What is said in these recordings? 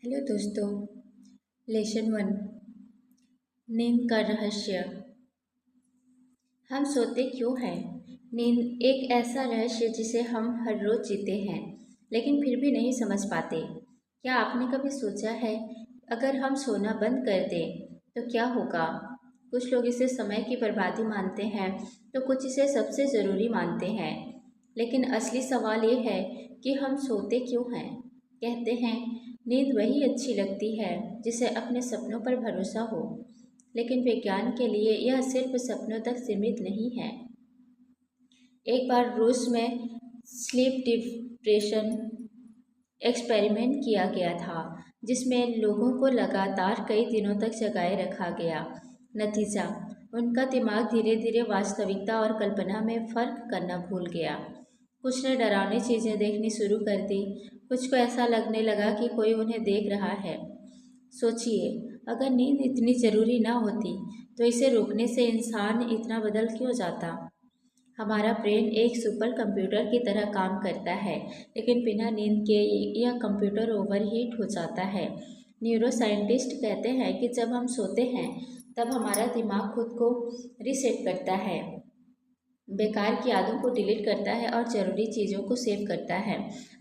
Hello दोस्तों। Lesson one, नींद का रहस्य। हम सोते क्यों हैं? नींद एक ऐसा रहस्य जिसे हम हर रोज जीते हैं, लेकिन फिर भी नहीं समझ पाते। क्या आपने कभी सोचा है, अगर हम सोना बंद कर दें तो क्या होगा? कुछ लोग इसे समय की बर्बादी मानते हैं, तो कुछ इसे सबसे ज़रूरी मानते हैं। लेकिन असली सवाल ये है कि हम सोते क्यों हैं? कहते हैं नींद वही अच्छी लगती है जिसे अपने सपनों पर भरोसा हो, लेकिन विज्ञान के लिए यह सिर्फ सपनों तक सीमित नहीं है। एक बार रूस में स्लीप डिप्रेशन एक्सपेरिमेंट किया गया था, जिसमें लोगों को लगातार कई दिनों तक जगाए रखा गया। नतीजा, उनका दिमाग धीरे धीरे वास्तविकता और कल्पना में फ़र्क करना भूल गया। कुछ ने डरावनी चीज़ें देखनी शुरू कर दी, कुछ को ऐसा लगने लगा कि कोई उन्हें देख रहा है। सोचिए, अगर नींद इतनी ज़रूरी ना होती तो इसे रोकने से इंसान इतना बदल क्यों जाता। हमारा ब्रेन एक सुपर कंप्यूटर की तरह काम करता है, लेकिन बिना नींद के यह कंप्यूटर ओवरहीट हो जाता है। न्यूरो साइंटिस्ट कहते हैं कि जब हम सोते हैं तब हमारा दिमाग खुद को रीसेट करता है, बेकार की यादों को डिलीट करता है और ज़रूरी चीज़ों को सेव करता है।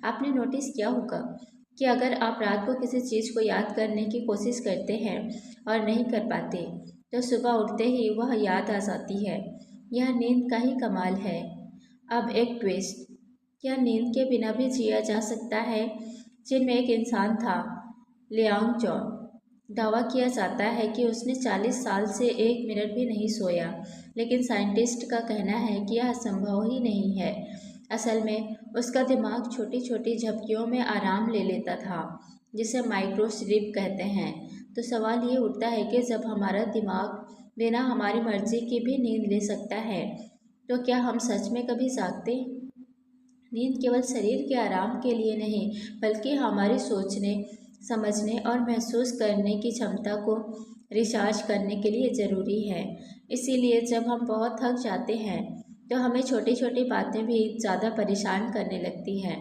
आपने नोटिस किया होगा कि अगर आप रात को किसी चीज़ को याद करने की कोशिश करते हैं और नहीं कर पाते, तो सुबह उठते ही वह याद आ जाती है। यह नींद का ही कमाल है। अब एक ट्विस्ट, क्या नींद के बिना भी जिया जा सकता है? चीन में एक इंसान था, लियांग जॉन। दावा किया जाता है कि उसने 40 साल से 1 मिनट भी नहीं सोया, लेकिन साइंटिस्ट का कहना है कि यह संभव ही नहीं है। असल में उसका दिमाग छोटी छोटी झपकियों में आराम ले लेता था, जिसे माइक्रो स्लीप कहते हैं। तो सवाल ये उठता है कि जब हमारा दिमाग बिना हमारी मर्जी की भी नींद ले सकता है, तो क्या हम सच में कभी जागते? नींद केवल शरीर के आराम के लिए नहीं, बल्कि हमारी सोचने, समझने और महसूस करने की क्षमता को रिचार्ज करने के लिए ज़रूरी है। इसीलिए जब हम बहुत थक जाते हैं, तो हमें छोटी छोटी बातें भी ज़्यादा परेशान करने लगती हैं।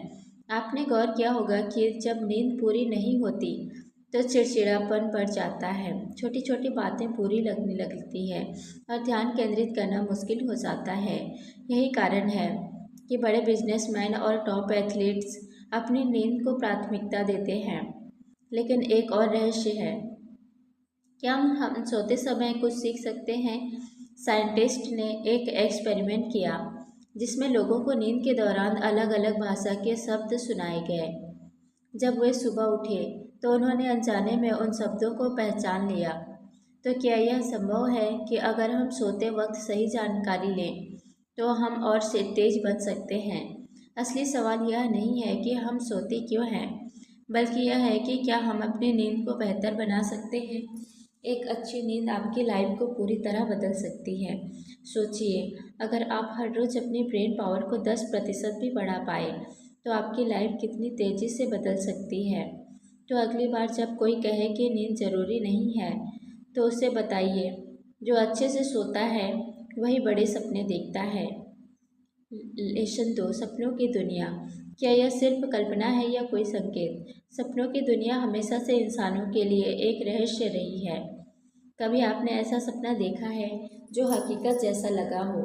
आपने गौर किया होगा कि जब नींद पूरी नहीं होती, तो चिड़चिड़ापन बढ़ जाता है, छोटी छोटी बातें बुरी लगने लगती है और ध्यान केंद्रित करना मुश्किल हो जाता है। यही कारण है कि बड़े बिजनेसमैन और टॉप एथलीट्स अपनी नींद को प्राथमिकता देते हैं। लेकिन एक और रहस्य है, क्या हम सोते समय कुछ सीख सकते हैं? साइंटिस्ट ने एक एक्सपेरिमेंट किया, जिसमें लोगों को नींद के दौरान अलग अलग भाषा के शब्द सुनाए गए। जब वे सुबह उठे तो उन्होंने अनजाने में उन शब्दों को पहचान लिया। तो क्या यह संभव है कि अगर हम सोते वक्त सही जानकारी लें तो हम और से तेज बन सकते हैं? असली सवाल यह नहीं है कि हम सोते क्यों हैं, बल्कि यह है कि क्या हम अपनी नींद को बेहतर बना सकते हैं। एक अच्छी नींद आपकी लाइफ को पूरी तरह बदल सकती है। सोचिए, अगर आप हर रोज़ अपनी ब्रेन पावर को 10% भी बढ़ा पाए, तो आपकी लाइफ कितनी तेज़ी से बदल सकती है। तो अगली बार जब कोई कहे कि नींद ज़रूरी नहीं है, तो उसे बताइए, जो अच्छे से सोता है वही बड़े सपने देखता है। लेसन 2, सपनों की दुनिया। क्या यह सिर्फ कल्पना है या कोई संकेत? सपनों की दुनिया हमेशा से इंसानों के लिए एक रहस्य रही है। कभी आपने ऐसा सपना देखा है जो हकीकत जैसा लगा हो,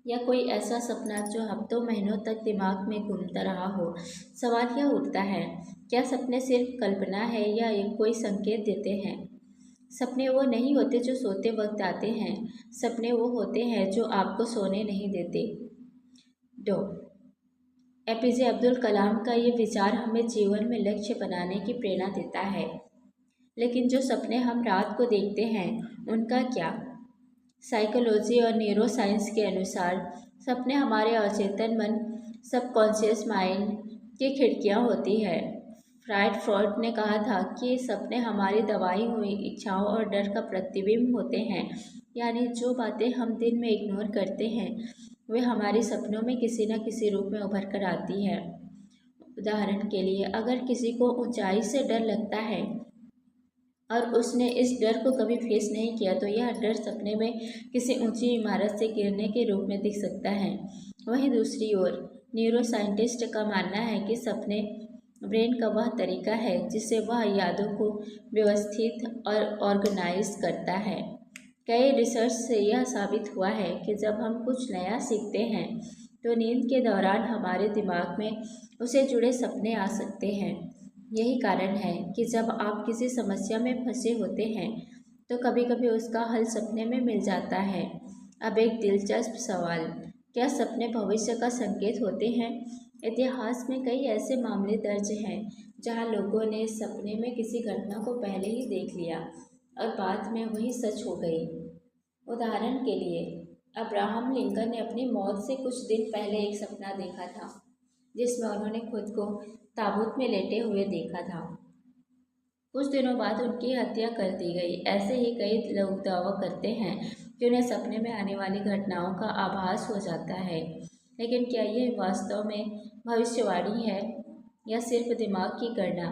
या कोई ऐसा सपना जो हफ्तों महीनों तक दिमाग में घूमता रहा हो? सवाल यह उठता है, क्या सपने सिर्फ कल्पना है या ये कोई संकेत देते हैं? सपने वो नहीं होते जो सोते वक्त आते हैं, सपने वो होते हैं जो आपको सोने नहीं देते। दो, एपीजे अब्दुल कलाम का ये विचार हमें जीवन में लक्ष्य बनाने की प्रेरणा देता है। लेकिन जो सपने हम रात को देखते हैं, उनका क्या? साइकोलॉजी और न्यूरो साइंस के अनुसार सपने हमारे अचेतन मन, सबकॉन्शियस माइंड की खिड़कियां होती है। फ्रॉइड ने कहा था कि सपने हमारी दबाई हुई इच्छाओं और डर का प्रतिबिंब होते हैं। यानी जो बातें हम दिन में इग्नोर करते हैं, वे हमारे सपनों में किसी न किसी रूप में उभर कर आती है। उदाहरण के लिए, अगर किसी को ऊंचाई से डर लगता है और उसने इस डर को कभी फेस नहीं किया, तो यह डर सपने में किसी ऊंची इमारत से गिरने के रूप में दिख सकता है। वहीं दूसरी ओर न्यूरो साइंटिस्ट का मानना है कि सपने ब्रेन का वह तरीका है जिससे वह यादों को व्यवस्थित और ऑर्गेनाइज करता है। कई रिसर्च से यह साबित हुआ है कि जब हम कुछ नया सीखते हैं तो नींद के दौरान हमारे दिमाग में उसे जुड़े सपने आ सकते हैं। यही कारण है कि जब आप किसी समस्या में फंसे होते हैं तो कभी कभी उसका हल सपने में मिल जाता है। अब एक दिलचस्प सवाल, क्या सपने भविष्य का संकेत होते हैं? इतिहास में कई ऐसे मामले दर्ज हैं जहां लोगों ने सपने में किसी घटना को पहले ही देख लिया और बाद में वही सच हो गई। उदाहरण के लिए, अब्राहम लिंकन ने अपनी मौत से कुछ दिन पहले एक सपना देखा था जिसमें उन्होंने खुद को ताबूत में लेटे हुए देखा था। कुछ दिनों बाद उनकी हत्या कर दी गई। ऐसे ही कई लोग दावा करते हैं कि उन्हें सपने में आने वाली घटनाओं का आभास हो जाता है। लेकिन क्या यह वास्तव में भविष्यवाणी है या सिर्फ दिमाग की गणना,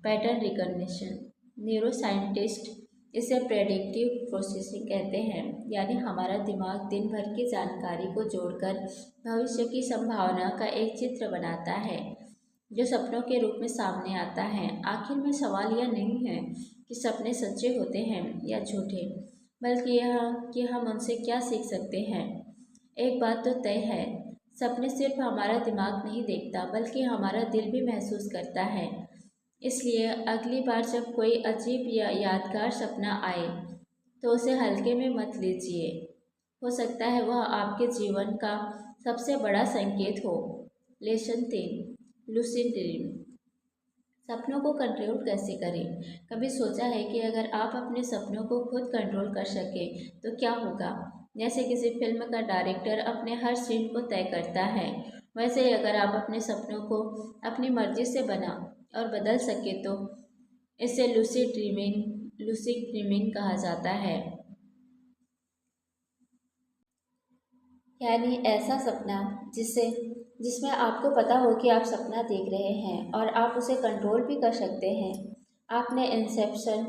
पैटर्न रिकॉग्निशन? न्यूरोसाइंटिस्ट इसे प्रेडिक्टिव प्रोसेसिंग कहते हैं, यानी हमारा दिमाग दिन भर की जानकारी को जोड़कर भविष्य की संभावना का एक चित्र बनाता है जो सपनों के रूप में सामने आता है। आखिर में सवाल यह नहीं है कि सपने सच्चे होते हैं या झूठे, बल्कि यह कि हम उनसे क्या सीख सकते हैं। एक बात तो तय है, सपने सिर्फ हमारा दिमाग नहीं देखता बल्कि हमारा दिल भी महसूस करता है। इसलिए अगली बार जब कोई अजीब या यादगार सपना आए तो उसे हल्के में मत लीजिए। हो सकता है वह आपके जीवन का सबसे बड़ा संकेत हो। Lesson 3, lucid dream. सपनों को कंट्रोल कैसे करें? कभी सोचा है कि अगर आप अपने सपनों को खुद कंट्रोल कर सकें तो क्या होगा? जैसे किसी फिल्म का डायरेक्टर अपने हर सीन को तय करता है, वैसे ही अगर आप अपने सपनों को अपनी मर्जी से बना और बदल सके तो इसे लूसिड ड्रीमिंग कहा जाता है। यानी ऐसा सपना जिसमें आपको पता हो कि आप सपना देख रहे हैं और आप उसे कंट्रोल भी कर सकते हैं। आपने इंसेप्शन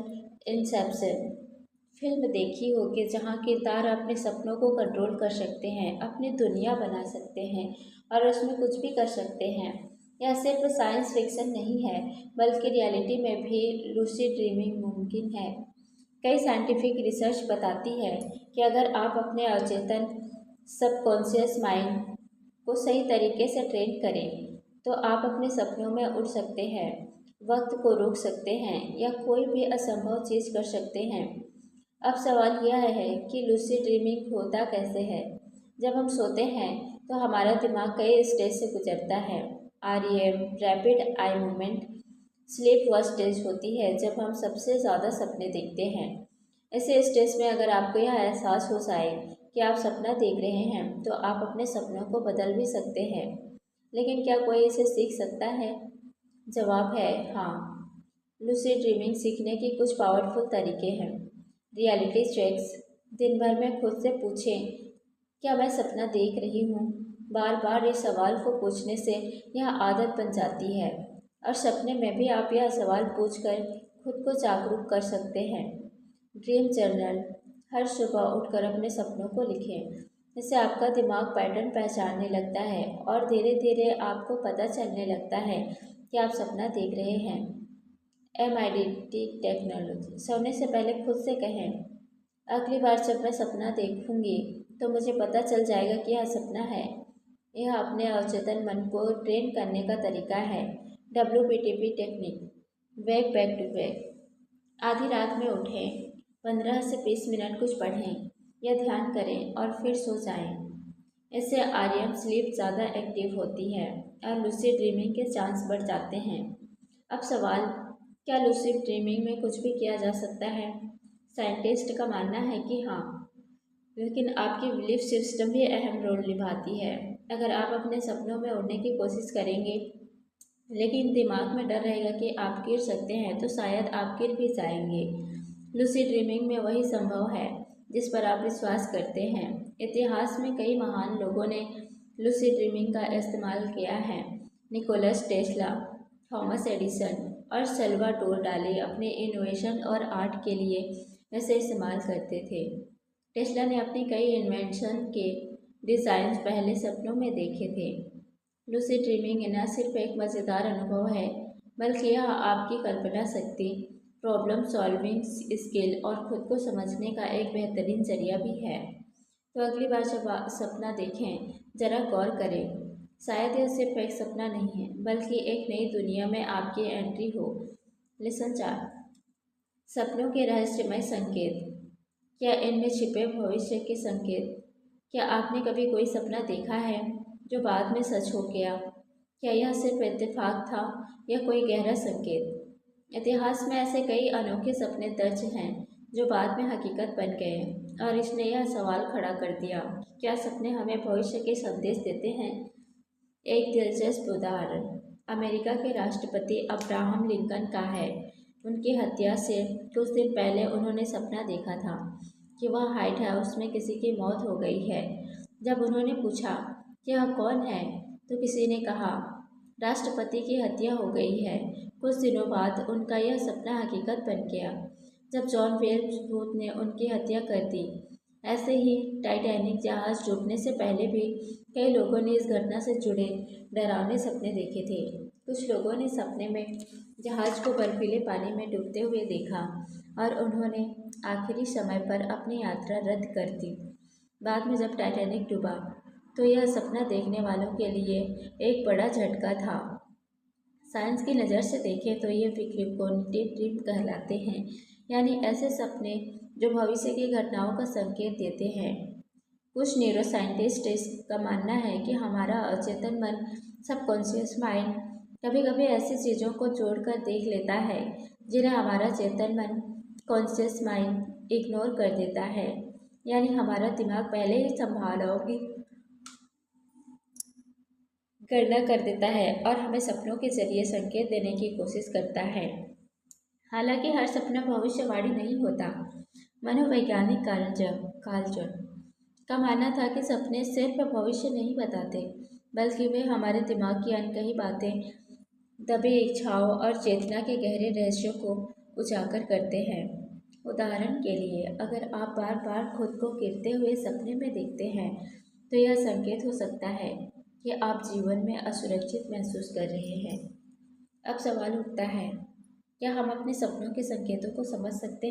फिल्म देखी होगी जहाँ किरदार अपने सपनों को कंट्रोल कर सकते हैं, अपनी दुनिया बना सकते हैं और उसमें कुछ भी कर सकते हैं। यह सिर्फ साइंस फिक्शन नहीं है बल्कि रियलिटी में भी लूसिड ड्रीमिंग मुमकिन है। कई साइंटिफिक रिसर्च बताती है कि अगर आप अपने अचेतन सबकॉन्शियस माइंड को सही तरीके से ट्रेन करें तो आप अपने सपनों में उड़ सकते हैं, वक्त को रोक सकते हैं या कोई भी असंभव चीज़ कर सकते हैं। अब सवाल यह है कि लूसिड ड्रीमिंग होता कैसे है? जब हम सोते हैं तो हमारा दिमाग कई स्टेज से गुजरता है। REM, rapid eye movement sleep वह स्टेज होती है जब हम सबसे ज़्यादा सपने देखते हैं। ऐसे स्टेज में अगर आपको यह एहसास हो जाए कि आप सपना देख रहे हैं तो आप अपने सपनों को बदल भी सकते हैं। लेकिन क्या कोई इसे सीख सकता है? जवाब है हाँ। लूसिड ड्रीमिंग सीखने के कुछ पावरफुल तरीके हैं। Reality checks. दिन भर में खुद से पूछें, क्या मैं सपना देख रही हूँ? बार बार इस सवाल को पूछने से यह आदत बन जाती है और सपने में भी आप यह सवाल पूछकर खुद को जागरूक कर सकते हैं। Dream journal. हर सुबह उठकर अपने सपनों को लिखें। इससे आपका दिमाग पैटर्न पहचानने लगता है और धीरे धीरे आपको पता चलने लगता है कि आप सपना देख रहे हैं। MIDT technology. सोने से पहले खुद से कहें, अगली बार जब मैं सपना देखूंगी तो मुझे पता चल जाएगा कि यह सपना है। यह अपने अवचेतन मन को ट्रेन करने का तरीका है। WPTP technique. Wake back to back. आधी रात में उठें, 15 से 20 मिनट कुछ पढ़ें या ध्यान करें और फिर सो जाएं। इससे REM स्लीप ज़्यादा एक्टिव होती है और लूसिड ड्रीमिंग के चांस बढ़ जाते हैं। अब सवाल, क्या लूसिड ड्रीमिंग में कुछ भी किया जा सकता है? साइंटिस्ट का मानना है कि हाँ, लेकिन आपकी बिलीफ सिस्टम भी अहम रोल निभाती है। अगर आप अपने सपनों में उड़ने की कोशिश करेंगे लेकिन दिमाग में डर रहेगा कि आप गिर सकते हैं तो शायद आप गिर भी जाएंगे। लूसिड ड्रीमिंग में वही संभव है जिस पर आप विश्वास करते हैं। इतिहास में कई महान लोगों ने लूसिड ड्रीमिंग का इस्तेमाल किया है। निकोलस टेस्ला, थॉमस एडिसन और सल्वाडोर डाली अपने इनोवेशन और आर्ट के लिए इसे इस्तेमाल करते थे। टेस्ला ने अपनी कई इन्वेंशन के डिज़ाइन पहले सपनों में देखे थे। लूसिड ड्रीमिंग न सिर्फ एक मज़ेदार अनुभव है बल्कि यह आपकी कल्पना शक्ति, प्रॉब्लम सॉल्विंग स्किल और खुद को समझने का एक बेहतरीन जरिया भी है। तो अगली बार जब आप सपना देखें, जरा गौर करें। शायद यह सिर्फ एक सपना नहीं है, बल्कि एक नई दुनिया में आपकी एंट्री हो। लेसन 4, सपनों के रहस्यमय संकेत। क्या इनमें छिपे भविष्य के संकेत? क्या आपने कभी कोई सपना देखा है जो बाद में सच हो गया? क्या यह सिर्फ इत्तेफाक था या कोई गहरा संकेत? इतिहास में ऐसे कई अनोखे सपने दर्ज हैं जो बाद में हकीकत बन गए और इसने यह सवाल खड़ा कर दिया कि क्या सपने हमें भविष्य के संदेश देते हैं। एक दिलचस्प उदाहरण अमेरिका के राष्ट्रपति अब्राहम लिंकन का है। उनकी हत्या से कुछ दिन पहले उन्होंने सपना देखा था कि वह व्हाइट हाउस में किसी की मौत हो गई है। जब उन्होंने पूछा कि यह कौन है, तो किसी ने कहा राष्ट्रपति की हत्या हो गई है। कुछ दिनों बाद उनका यह सपना हकीकत बन गया जब जॉन वेल्स बूथ ने उनकी हत्या कर दी। ऐसे ही टाइटैनिक जहाज डूबने से पहले भी कई लोगों ने इस घटना से जुड़े डरावने सपने देखे थे। कुछ लोगों ने सपने में जहाज को बर्फीले पानी में डूबते हुए देखा और उन्होंने आखिरी समय पर अपनी यात्रा रद्द कर दी। बाद में जब टाइटैनिक डूबा तो यह सपना देखने वालों के लिए एक बड़ा झटका था। साइंस की नज़र से देखें तो ये प्रीकॉग्निटिव ड्रीम कहलाते हैं, यानी ऐसे सपने जो भविष्य की घटनाओं का संकेत देते हैं। कुछ न्यूरोसाइंटिस्ट का मानना है कि हमारा अचेतन मन, सबकॉन्शियस माइंड, कभी कभी ऐसी चीज़ों को जोड़कर देख लेता है जिन्हें हमारा चेतन मन, कॉन्शियस माइंड इग्नोर कर देता है। यानी हमारा दिमाग पहले ही संभावनाओं की गणना कर देता है और हमें सपनों के जरिए संकेत देने की कोशिश करता है। हालांकि हर सपना भविष्यवाणी नहीं होता। मनोवैज्ञानिक कार्ल जंग का मानना था कि सपने सिर्फ भविष्य नहीं बताते, बल्कि वे हमारे दिमाग की अनकही बातें, दबी इच्छाओं और चेतना के गहरे रहस्यों को उजागर करते हैं। उदाहरण के लिए, अगर आप बार बार खुद को गिरते हुए सपने में देखते हैं, तो यह संकेत हो सकता है कि आप जीवन में असुरक्षित महसूस कर रहे हैं। अब सवाल उठता है, क्या हम अपने सपनों के संकेतों को समझ सकते हैं?